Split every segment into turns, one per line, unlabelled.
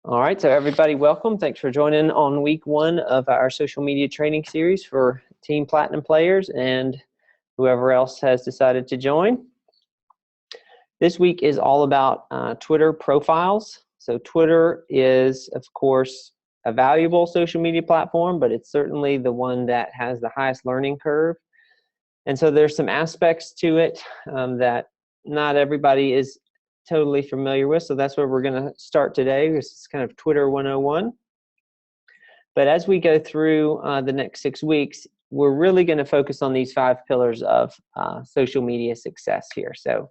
All right, so everybody, welcome. Thanks for joining on week one of our social media training series for Team Platinum players and whoever else has decided to join. This week is all about Twitter profiles. So Twitter is, of course, a valuable social media platform, but it's certainly the one that has the highest learning curve. And so there's some aspects to it that not everybody is totally familiar with. So that's where we're going to start today. This is kind of Twitter 101. But as we go through the next 6 weeks, we're really going to focus on these 5 pillars of social media success here. So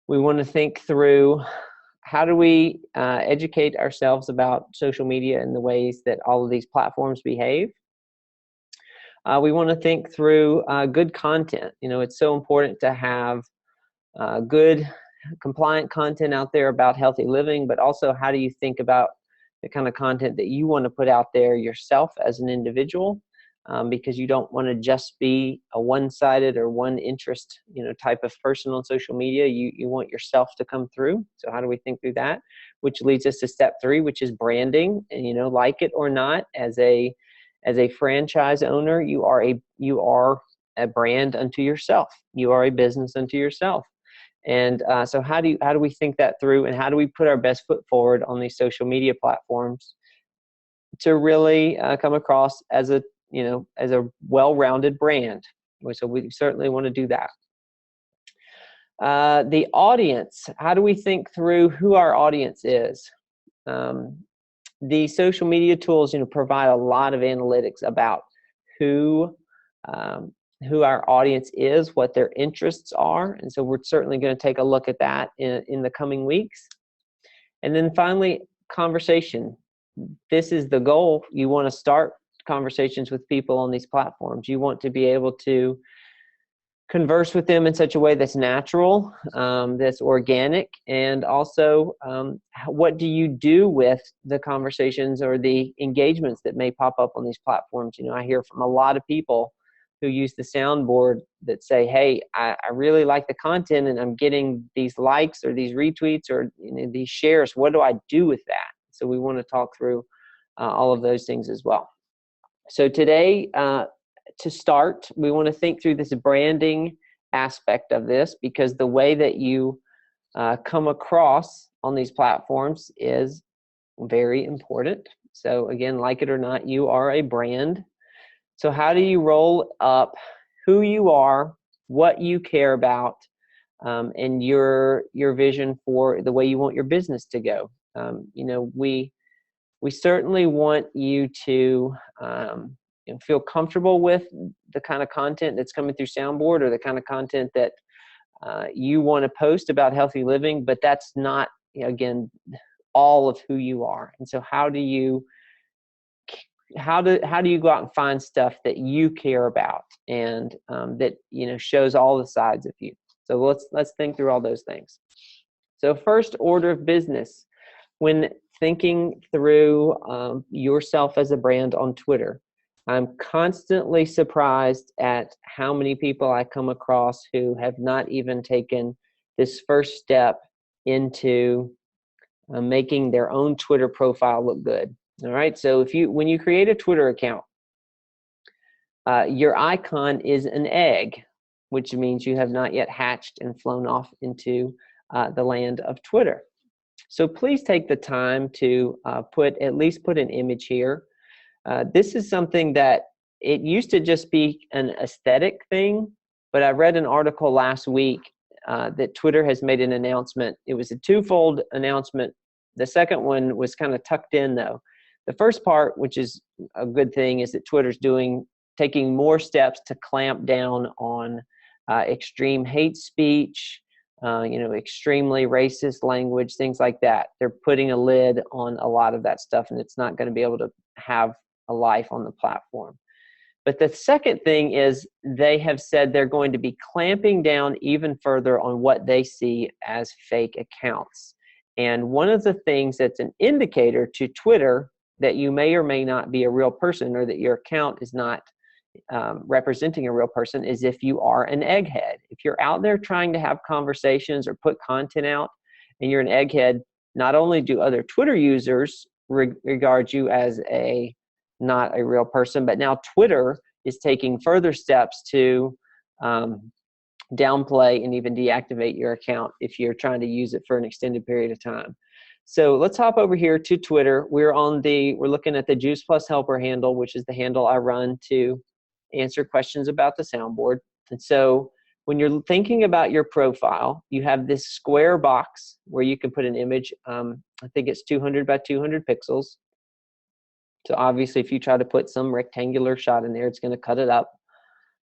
we want to think through how do we educate ourselves about social media and the ways that all of these platforms behave. We want to think through good content. You know, it's so important to have good compliant content out there about healthy living, but also how do you think about the kind of content that you want to put out there yourself as an individual, because you don't want to just be a one-sided or one interest, type of person on social media. You want yourself to come through. So how do we think through that? Which leads us to step 3, which is branding. And like it or not, as a franchise owner, you are a brand unto yourself. You are a business unto yourself. And so how do we think that through, and how do we put our best foot forward on these social media platforms to really come across as a well-rounded brand? So we certainly want to do that. The audience, how do we think through who our audience is? The social media tools, provide a lot of analytics about who our audience is, what their interests are. And so we're certainly going to take a look at that in the coming weeks. And then finally, conversation. This is the goal. You want to start conversations with people on these platforms. You want to be able to converse with them in such a way that's natural, that's organic, and also what do you do with the conversations or the engagements that may pop up on these platforms? I hear from a lot of people who use the soundboard that say, hey, I really like the content and I'm getting these likes or these retweets or these shares. What do I do with that? So we want to talk through all of those things as well. So today, to start, we want to think through this branding aspect of this, because the way that you come across on these platforms is very important. So again, like it or not, you are a brand. So how do you roll up who you are, what you care about, and your vision for the way you want your business to go? We certainly want you to feel comfortable with the kind of content that's coming through Soundboard, or the kind of content that you want to post about healthy living, but that's not, again, all of who you are. And so how do you go out and find stuff that you care about and that shows all the sides of you? So let's think through all those things. So first order of business, when thinking through yourself as a brand on Twitter, I'm constantly surprised at how many people I come across who have not even taken this first step into making their own Twitter profile look good. All right, so when you create a Twitter account, your icon is an egg, which means you have not yet hatched and flown off into the land of Twitter. So please take the time to at least put an image here. This is something that it used to just be an aesthetic thing, but I read an article last week that Twitter has made an announcement. It was a twofold announcement. The second one was kind of tucked in, though. The first part, which is a good thing, is that Twitter's taking more steps to clamp down on extreme hate speech, extremely racist language, things like that. They're putting a lid on a lot of that stuff, and it's not going to be able to have a life on the platform. But the second thing is they have said they're going to be clamping down even further on what they see as fake accounts. And one of the things that's an indicator to Twitter that you may or may not be a real person, or that your account is not representing a real person, is if you are an egghead. If you're out there trying to have conversations or put content out and you're an egghead, not only do other Twitter users regard you as not a real person, but now Twitter is taking further steps to downplay and even deactivate your account if you're trying to use it for an extended period of time. So let's hop over here to Twitter. We're looking at the Juice Plus Helper handle, which is the handle I run to answer questions about the soundboard. And so when you're thinking about your profile, you have this square box where you can put an image. I think it's 200 by 200 pixels. So obviously, if you try to put some rectangular shot in there, it's going to cut it up.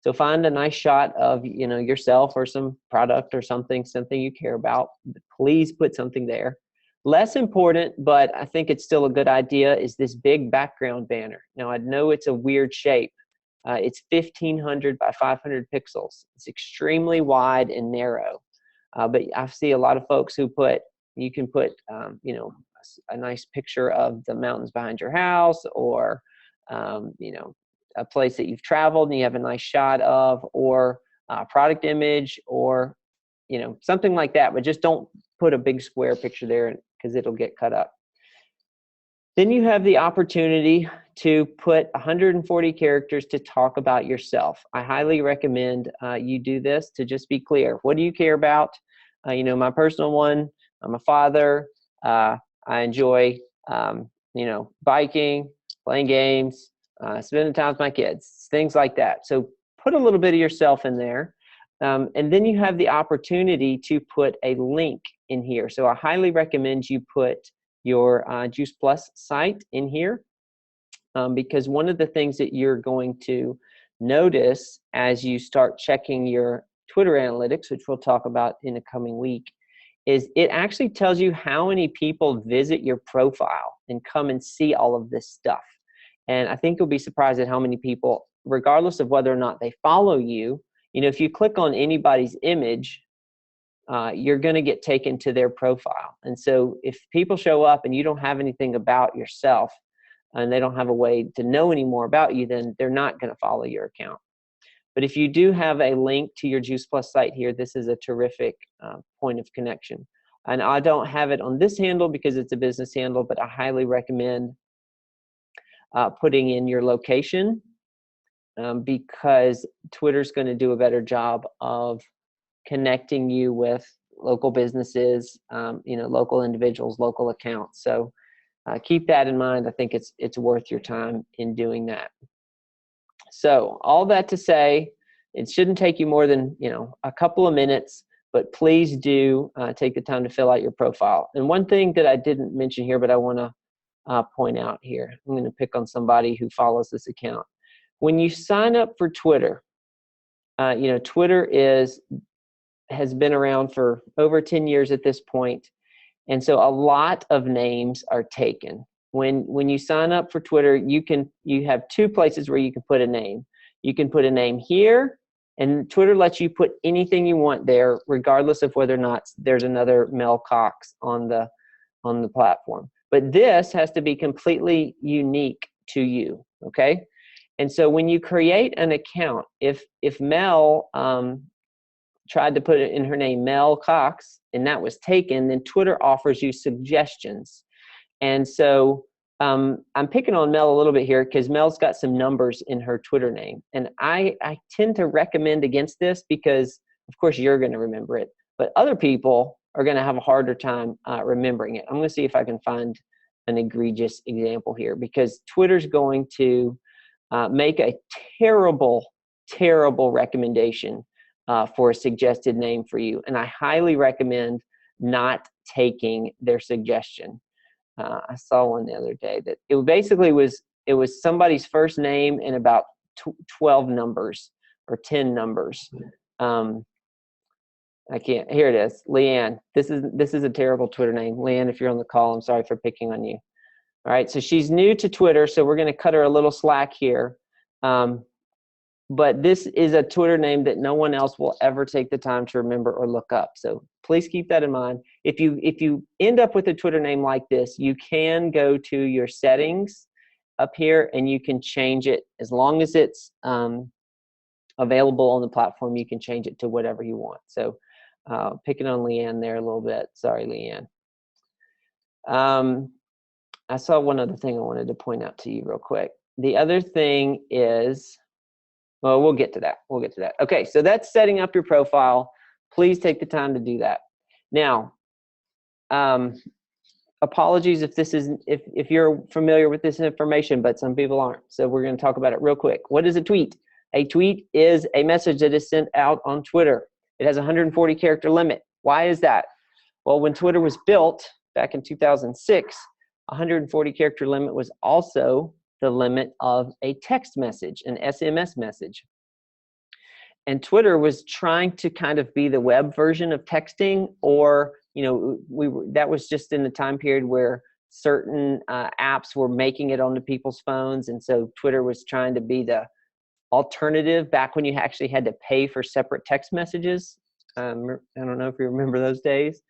So find a nice shot of yourself or some product or something you care about. Please put something there. Less important, but I think it's still a good idea, is this big background banner. Now I know it's a weird shape. It's 1500 by 500 pixels. It's extremely wide and narrow. But I see a lot of folks who you can put a nice picture of the mountains behind your house, or a place that you've traveled and you have a nice shot of, or a product image, or something like that. But just don't put a big square picture there, because it'll get cut up. Then you have the opportunity to put 140 characters to talk about yourself. I highly recommend you do this to just be clear. What do you care about? My personal one, I'm a father. I enjoy, biking, playing games, spending time with my kids, things like that. So put a little bit of yourself in there. And then you have the opportunity to put a link in here. So I highly recommend you put your Juice Plus site in here, because one of the things that you're going to notice as you start checking your Twitter analytics, which we'll talk about in the coming week, is it actually tells you how many people visit your profile and come and see all of this stuff. And I think you'll be surprised at how many people, regardless of whether or not they follow you, if you click on anybody's image, you're going to get taken to their profile. And so if people show up and you don't have anything about yourself, and they don't have a way to know any more about you, then they're not going to follow your account. But if you do have a link to your Juice Plus site here, this is a terrific point of connection. And I don't have it on this handle because it's a business handle, but I highly recommend putting in your location, because Twitter's going to do a better job of connecting you with local businesses, local individuals, local accounts. So keep that in mind. I think it's worth your time in doing that. So all that to say, it shouldn't take you more than a couple of minutes, but please do take the time to fill out your profile. And one thing that I didn't mention here, but I want to point out here, I'm going to pick on somebody who follows this account. When you sign up for Twitter, Twitter has been around for over 10 years at this point. And so a lot of names are taken. When you sign up for Twitter, you have two places where you can put a name. You can put a name here, and Twitter lets you put anything you want there, regardless of whether or not there's another Mel Cox on the platform. But this has to be completely unique to you, okay? And so when you create an account, if Mel tried to put it in her name, Mel Cox, and that was taken, then Twitter offers you suggestions. And so I'm picking on Mel a little bit here because Mel's got some numbers in her Twitter name. And I tend to recommend against this because, of course, you're going to remember it, but other people are going to have a harder time remembering it. I'm going to see if I can find an egregious example here, because Twitter's going to make a terrible, terrible recommendation for a suggested name for you. And I highly recommend not taking their suggestion. I saw one the other day that it was somebody's first name and about 12 numbers or 10 numbers. I can't. Here it is, Leanne. This is a terrible Twitter name, Leanne. If you're on the call, I'm sorry for picking on you. All right, so she's new to Twitter, so we're going to cut her a little slack here. But this is a Twitter name that no one else will ever take the time to remember or look up. So please keep that in mind. If you end up with a Twitter name like this, you can go to your settings up here and you can change it. As long as it's available on the platform, you can change it to whatever you want. So picking on Leanne there a little bit. Sorry, Leanne. I saw one other thing I wanted to point out to you real quick. The other thing is, well, we'll get to that. We'll get to that. Okay, so that's setting up your profile. Please take the time to do that. Now, apologies if you're familiar with this information, but some people aren't. So we're going to talk about it real quick. What is a tweet? A tweet is a message that is sent out on Twitter. It has a 140 character limit. Why is that? Well, when Twitter was built back in 2006, 140 character limit was also the limit of a text message, an SMS message. And Twitter was trying to kind of be the web version of texting, or that was just in the time period where certain apps were making it onto people's phones, and so Twitter was trying to be the alternative back when you actually had to pay for separate text messages. I don't know if you remember those days.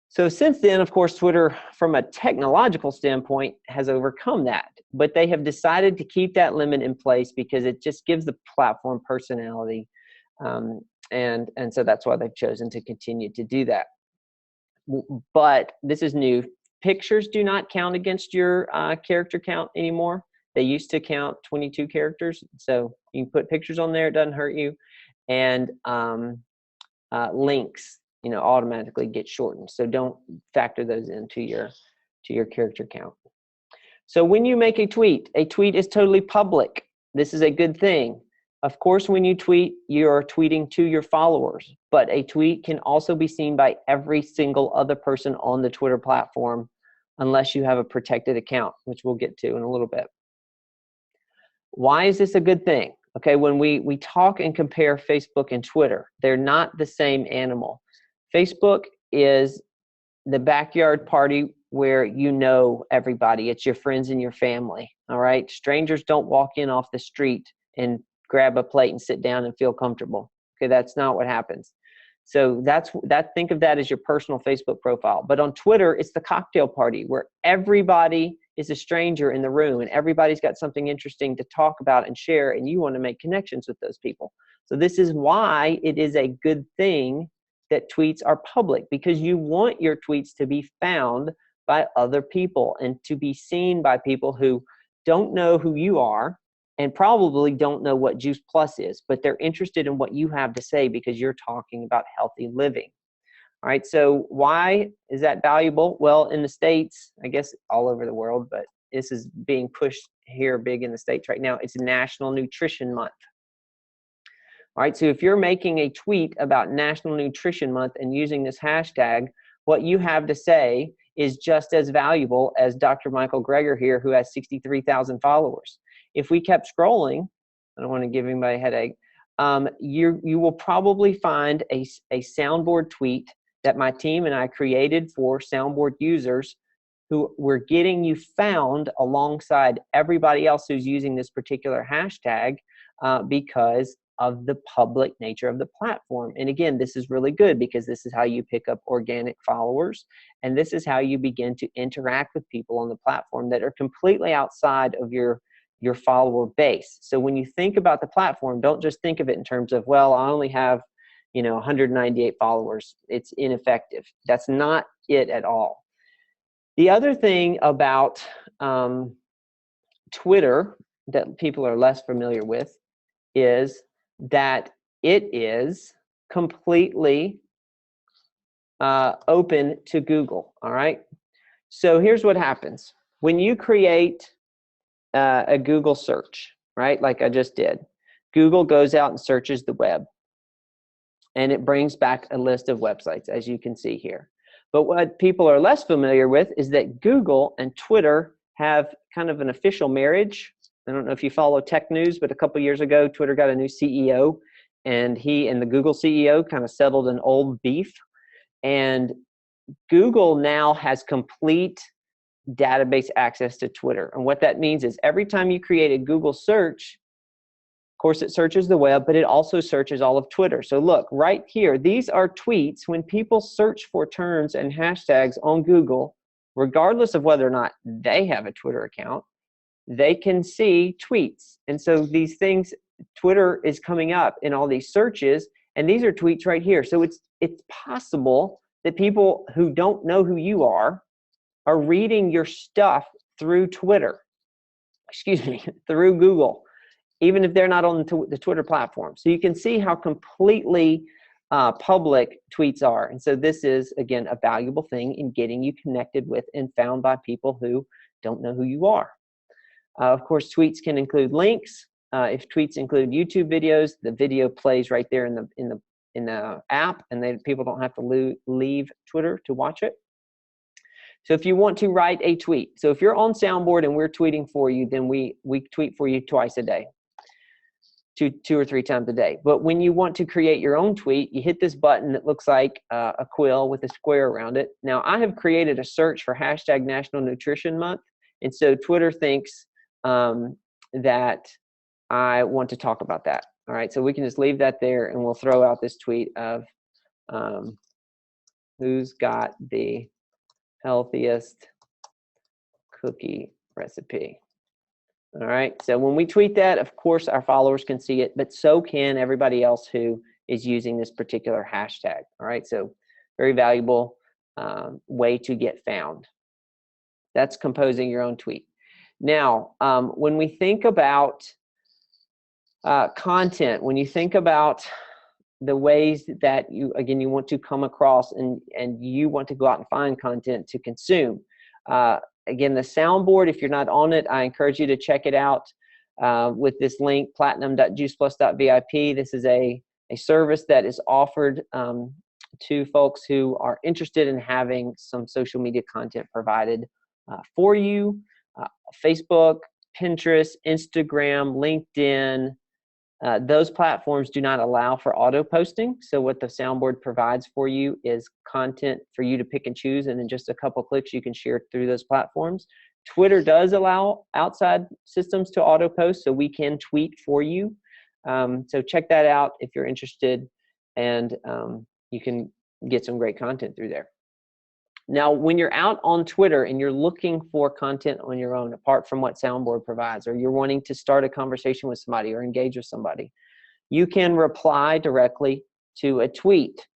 So since then, of course, Twitter, from a technological standpoint, has overcome that. But they have decided to keep that limit in place because it just gives the platform personality. And so that's why they've chosen to continue to do that. But this is new. Pictures do not count against your character count anymore. They used to count 22 characters. So you can put pictures on there. It doesn't hurt you. And links, automatically get shortened. So don't factor those into your character count. So when you make a tweet is totally public. This is a good thing. Of course, when you tweet, you're tweeting to your followers, but a tweet can also be seen by every single other person on the Twitter platform, unless you have a protected account, which we'll get to in a little bit. Why is this a good thing? Okay, when we talk and compare Facebook and Twitter, they're not the same animal. Facebook is the backyard party where you know everybody. It's your friends and your family, all right? Strangers don't walk in off the street and grab a plate and sit down and feel comfortable. Okay, that's not what happens. So think of that as your personal Facebook profile. But on Twitter, it's the cocktail party where everybody is a stranger in the room and everybody's got something interesting to talk about and share, and you want to make connections with those people. So this is why it is a good thing that tweets are public, because you want your tweets to be found by other people and to be seen by people who don't know who you are and probably don't know what Juice Plus is, but they're interested in what you have to say because you're talking about healthy living. All right, so why is that valuable? Well, in the States, I guess all over the world, but this is being pushed here big in the States right now. It's National Nutrition Month. All right, so if you're making a tweet about National Nutrition Month and using this hashtag, what you have to say is just as valuable as Dr. Michael Greger here, who has 63,000 followers. If we kept scrolling, I don't want to give anybody a headache, you will probably find a soundboard tweet that my team and I created for soundboard users who we're getting you found alongside everybody else who's using this particular hashtag because of the public nature of the platform. And again, this is really good because this is how you pick up organic followers, and this is how you begin to interact with people on the platform that are completely outside of your follower base. So when you think about the platform, don't just think of it in terms of, well, I only have 198 followers. It's ineffective. That's not it at all. The other thing about Twitter that people are less familiar with is that it is completely open to Google, all right? So here's what happens. When you create a Google search, right, like I just did, Google goes out and searches the web, and it brings back a list of websites, as you can see here. But what people are less familiar with is that Google and Twitter have kind of an official marriage. I don't know if you follow tech news, but a couple years ago, Twitter got a new CEO, and he and the Google CEO kind of settled an old beef. And Google now has complete database access to Twitter. And what that means is every time you create a Google search, of course, it searches the web, but it also searches all of Twitter. So look, right here, these are tweets. When people search for terms and hashtags on Google, regardless of whether or not they have a Twitter account, they can see tweets. And so these things, Twitter is coming up in all these searches, and these are tweets right here. So it's possible that people who don't know who you are are reading your stuff through Twitter, excuse me, through Google, even if they're not on the Twitter platform. So you can see how completely public tweets are. And so this is, again, a valuable thing in getting you connected with and found by people who don't know who you are. Of course, tweets can include links. If tweets include YouTube videos, the video plays right there in the app, and then people don't have to leave Twitter to watch it. So if you want to write a tweet, so if you're on Soundboard and we're tweeting for you, then we tweet for you twice a day, two or three times a day. But when you want to create your own tweet, you hit this button that looks like a quill with a square around it. Now, I have created a search for hashtag National Nutrition Month, and so Twitter thinks that I want to talk about that. All right, so we can just leave that there, and we'll throw out this tweet of who's got the healthiest cookie recipe. All right, so when we tweet that, of course, our followers can see it, but so can everybody else who is using this particular hashtag. All right, so very valuable way to get found. That's composing your own tweet. Now, when we think about content, when you think about the ways that you want to come across and you want to go out and find content to consume. Again, the Soundboard, if you're not on it, I encourage you to check it out with this link, platinum.juiceplus.vip. This is a service that is offered to folks who are interested in having some social media content provided for you. Facebook, Pinterest, Instagram, LinkedIn, those platforms do not allow for auto posting. So what the Soundboard provides for you is content for you to pick and choose, and in just a couple clicks you can share it through those platforms. Twitter does allow outside systems to auto post, so we can tweet for you. So check that out if you're interested, and you can get some great content through there. Now, when you're out on Twitter and you're looking for content on your own, apart from what Soundboard provides, or you're wanting to start a conversation with somebody or engage with somebody, you can reply directly to a tweet.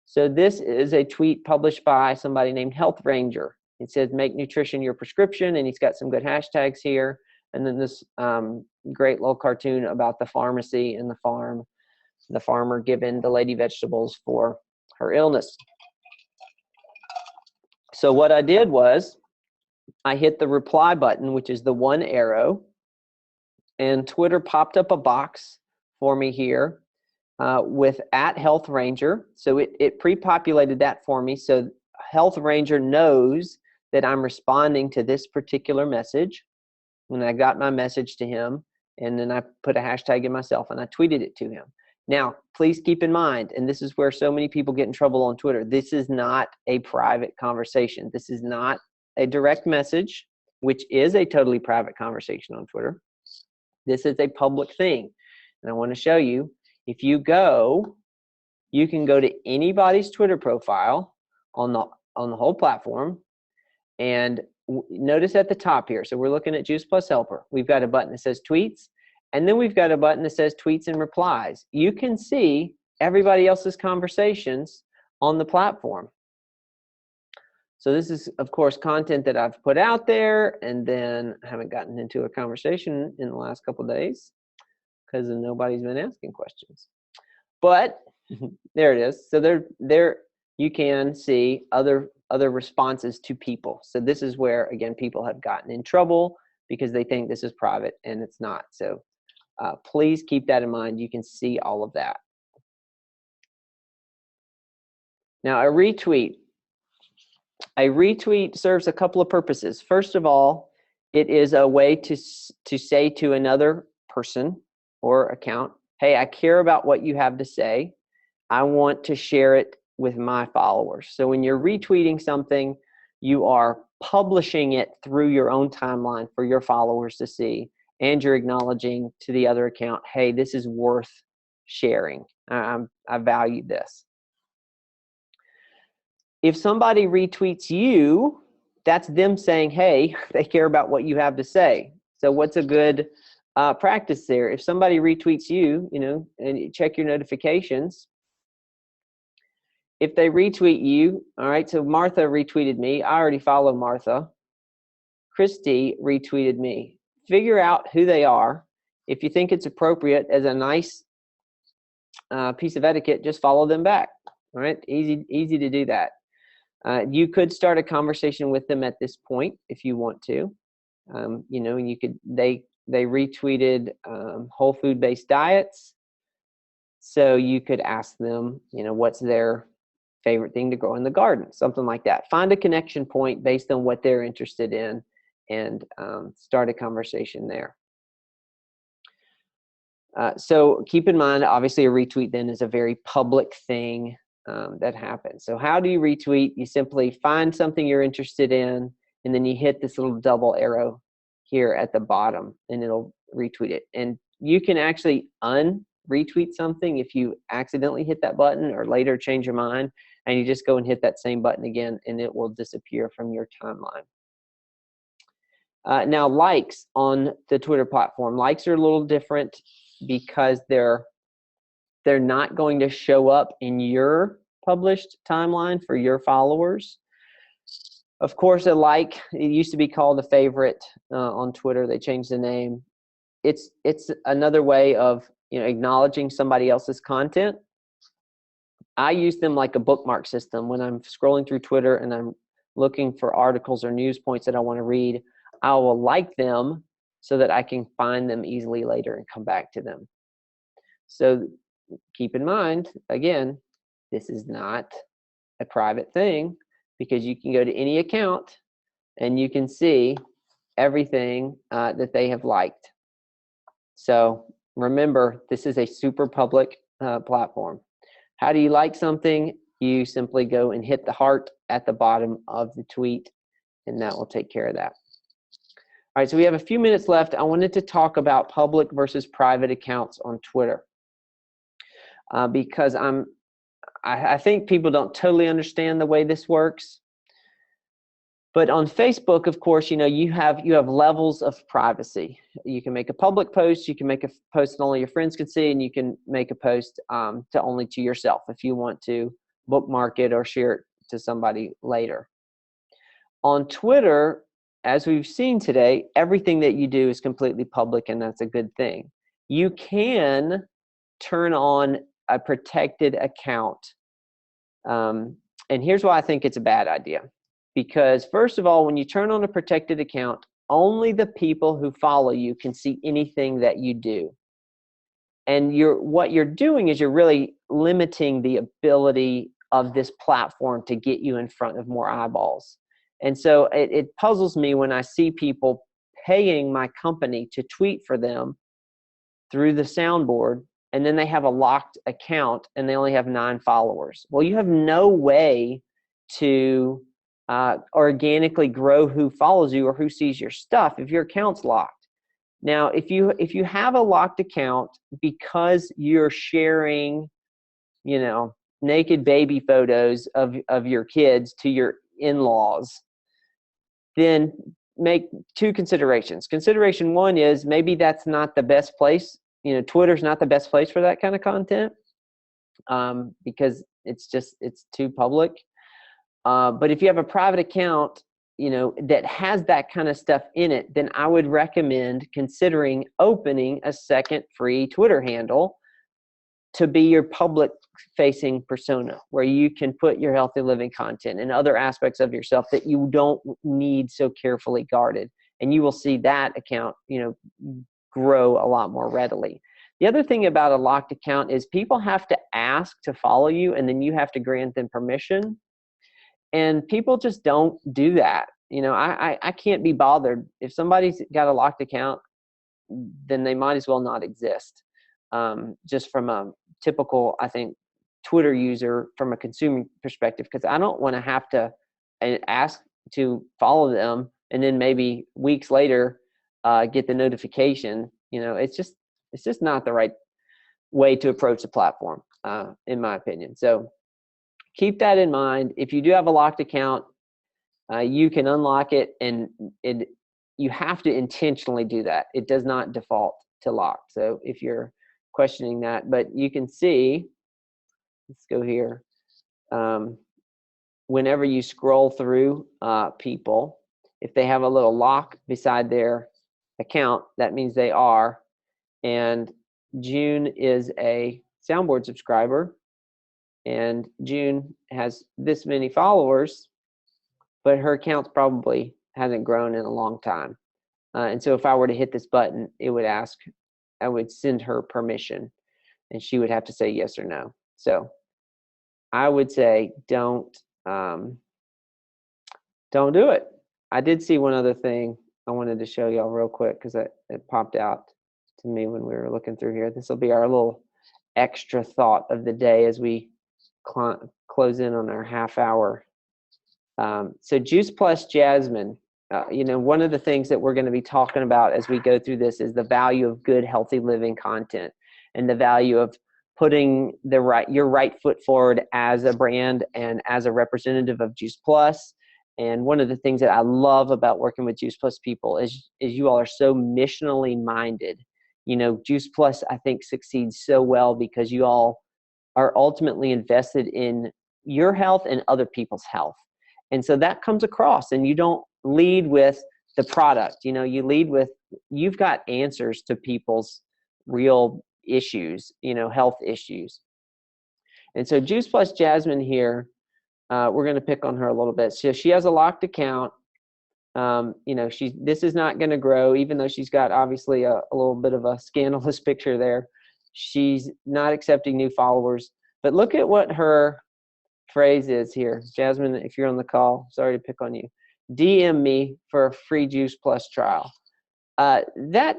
So this is a tweet published by somebody named Health Ranger. It says, "Make nutrition your prescription," and he's got some good hashtags here. And then this great little cartoon about the pharmacy and the farmer giving the lady vegetables for her illness. So what I did was I hit the reply button, which is the one arrow, and Twitter popped up a box for me here with @HealthRanger. So it pre-populated that for me. So Health Ranger knows that I'm responding to this particular message. And I got my message to him, and then I put a hashtag in myself and I tweeted it to him. Now, please keep in mind, and this is where so many people get in trouble on Twitter, this is not a private conversation. This is not a direct message, which is a totally private conversation on Twitter. This is a public thing. And I want to show you, if you go, you can go to anybody's Twitter profile on the whole platform, and notice at the top here, so we're looking at Juice Plus Helper. We've got a button that says tweets, and then we've got a button that says tweets and replies. You can see everybody else's conversations on the platform. So this is, of course, content that I've put out there, and then I haven't gotten into a conversation in the last couple of days because nobody's been asking questions. But there it is. So there you can see other responses to people. So this is where, again, people have gotten in trouble because they think this is private, and it's not. So please keep that in mind. You can see all of that. Now, a retweet serves a couple of purposes. First of all, it is a way to say to another person or account, hey, I care about what you have to say. I want to share it with my followers. So when you're retweeting something, you are publishing it through your own timeline for your followers to see, and you're acknowledging to the other account, hey, this is worth sharing. I value this. If somebody retweets you, that's them saying, hey, they care about what you have to say. So what's a good practice there? If somebody retweets you, and you check your notifications, if they retweet you, all right, so Martha retweeted me. I already follow Martha. Christy retweeted me. Figure out who they are. If you think it's appropriate as a nice piece of etiquette, just follow them back. All right, easy to do that. You could start a conversation with them at this point if you want to. You know, you could. They retweeted whole food based diets, so you could ask them, you know, what's their favorite thing to grow in the garden, something like that. Find a connection point based on what they're interested in, and start a conversation there. So keep in mind, obviously, a retweet then is a very public thing that happens. So how do you retweet? You simply find something you're interested in, and then you hit this little double arrow here at the bottom, and it'll retweet it. And you can actually retweet something if you accidentally hit that button or later change your mind, and you just go and hit that same button again, and it will disappear from your timeline. Now, likes on the Twitter platform. Likes are a little different because they're not going to show up in your published timeline for your followers. Of course, a like, it used to be called a favorite on Twitter. They changed the name. It's another way of, you know, acknowledging somebody else's content. I use them like a bookmark system. When I'm scrolling through Twitter and I'm looking for articles or news points that I want to read, I will like them so that I can find them easily later and come back to them. So keep in mind, again, this is not a private thing, because you can go to any account and you can see everything that they have liked. So remember, this is a super public platform. How do you like something? You simply go and hit the heart at the bottom of the tweet, and that will take care of that. All right, so we have a few minutes left. I wanted to talk about public versus private accounts on Twitter because I think people don't totally understand the way this works. But on Facebook, of course, you know, you have levels of privacy. You can make a public post, you can make a post that only your friends can see, and you can make a post only to yourself if you want to bookmark it or share it to somebody later. On Twitter, as we've seen today, everything that you do is completely public, and that's a good thing. You can turn on a protected account. And here's why I think it's a bad idea. Because first of all, when you turn on a protected account, only the people who follow you can see anything that you do. And what you're doing is you're really limiting the ability of this platform to get you in front of more eyeballs. And so it puzzles me when I see people paying my company to tweet for them through the soundboard, and then they have a locked account and they only have 9 followers. Well, you have no way to organically grow who follows you or who sees your stuff if your account's locked. Now, if you have a locked account because you're sharing, you know, naked baby photos of your kids to your in-laws, then make 2 considerations. Consideration 1 is maybe that's not the best place. You know, Twitter's not the best place for that kind of content because it's too public. But if you have a private account, you know, that has that kind of stuff in it, then I would recommend considering opening a second free Twitter handle to be your public facing persona, where you can put your healthy living content and other aspects of yourself that you don't need so carefully guarded. And you will see that account, you know, grow a lot more readily. The other thing about a locked account is people have to ask to follow you, and then you have to grant them permission. And people just don't do that. You know, I can't be bothered. If somebody's got a locked account, then they might as well not exist. Just from a typical, I think, Twitter user from a consumer perspective, because I don't want to have to ask to follow them and then maybe weeks later get the notification. You know, it's just not the right way to approach the platform, in my opinion. So keep that in mind. If you do have a locked account, you can unlock it, and you have to intentionally do that. It does not default to locked. So if you're questioning that, but you can see, let's go here. whenever you scroll through people, if they have a little lock beside their account, that means they are. And June is a Soundboard subscriber, and June has this many followers, but her account probably hasn't grown in a long time. And so if I were to hit this button, it would ask, I would send her permission, and she would have to say yes or no. So I would say don't do it. I did see one other thing I wanted to show y'all real quick because it popped out to me when we were looking through here. This will be our little extra thought of the day as we close in on our half hour. So Juice Plus Jasmine, one of the things that we're going to be talking about as we go through this is the value of good, healthy living content and the value of putting your right foot forward as a brand and as a representative of Juice Plus. And one of the things that I love about working with Juice Plus people is you all are so missionally minded. Juice Plus, I think, succeeds so well because you all are ultimately invested in your health and other people's health. And so that comes across, and you don't lead with the product. You lead with, you've got answers to people's real issues, health issues. And so Juice Plus Jasmine here, we're going to pick on her a little bit. So she has a locked account. This is not going to grow, even though she's got obviously a little bit of a scandalous picture there. She's not accepting new followers. But look at what her phrase is here. Jasmine, if you're on the call, sorry to pick on you. DM me for a free Juice Plus trial. That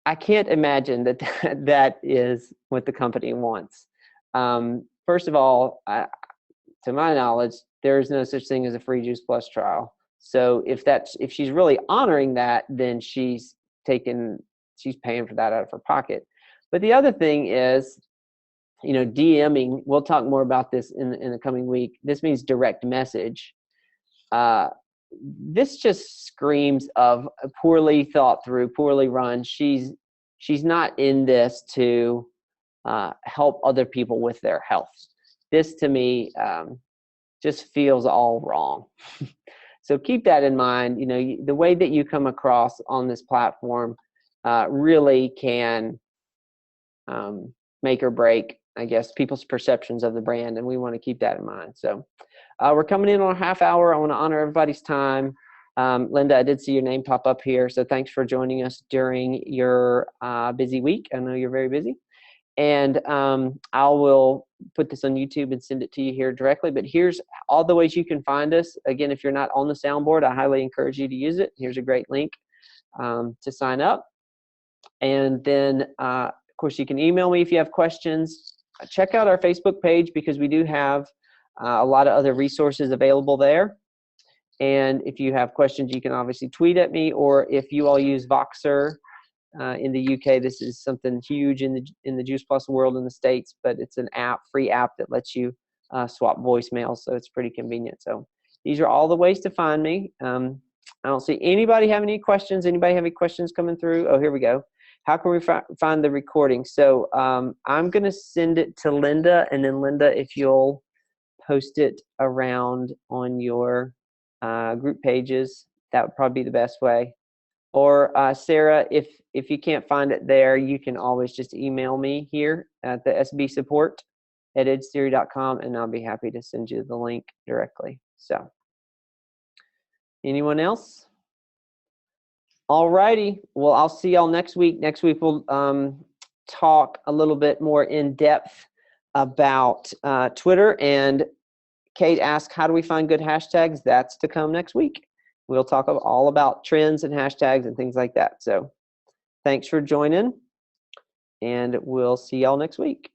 I can't imagine that is what the company wants. First of all, to my knowledge, there is no such thing as a free Juice Plus trial. So if she's really honoring that, then she's paying for that out of her pocket. But the other thing is, DMing, we'll talk more about this in the coming week. This means direct message. This just screams of a poorly thought through, poorly run. She's not in this to help other people with their health. This to me just feels all wrong. So keep that in mind. The way that you come across on this platform really can make or break, I guess, people's perceptions of the brand, and we want to keep that in mind. So we're coming in on a half hour. I want to honor everybody's time. Linda, I did see your name pop up here, so thanks for joining us during your busy week. I know you're very busy. And I will put this on YouTube and send it to you here directly. But here's all the ways you can find us. Again, if you're not on the Soundboard, I highly encourage you to use it. Here's a great link to sign up. And then, of course, you can email me if you have questions. Check out our Facebook page because we do have a lot of other resources available there. And if you have questions, you can obviously tweet at me, or if you all use Voxer in the UK, this is something huge in the Juice Plus world in the States, but it's an free app that lets you swap voicemails, so it's pretty convenient. So these are all the ways to find me. I don't see anybody have any questions. Anybody have any questions coming through? Oh, here we go. How can we find the recording? So I'm going to send it to Linda, and then Linda, if you'll post it around on your group pages, that would probably be the best way. Or Sarah, if you can't find it there, you can always just email me here at the sbsupport@edgetheory.com, and I'll be happy to send you the link directly. So, anyone else? All righty. Well, I'll see y'all next week. Next week we'll talk a little bit more in depth about Twitter. And Kate asked, how do we find good hashtags? That's to come next week. We'll talk all about trends and hashtags and things like that. So thanks for joining, and we'll see y'all next week.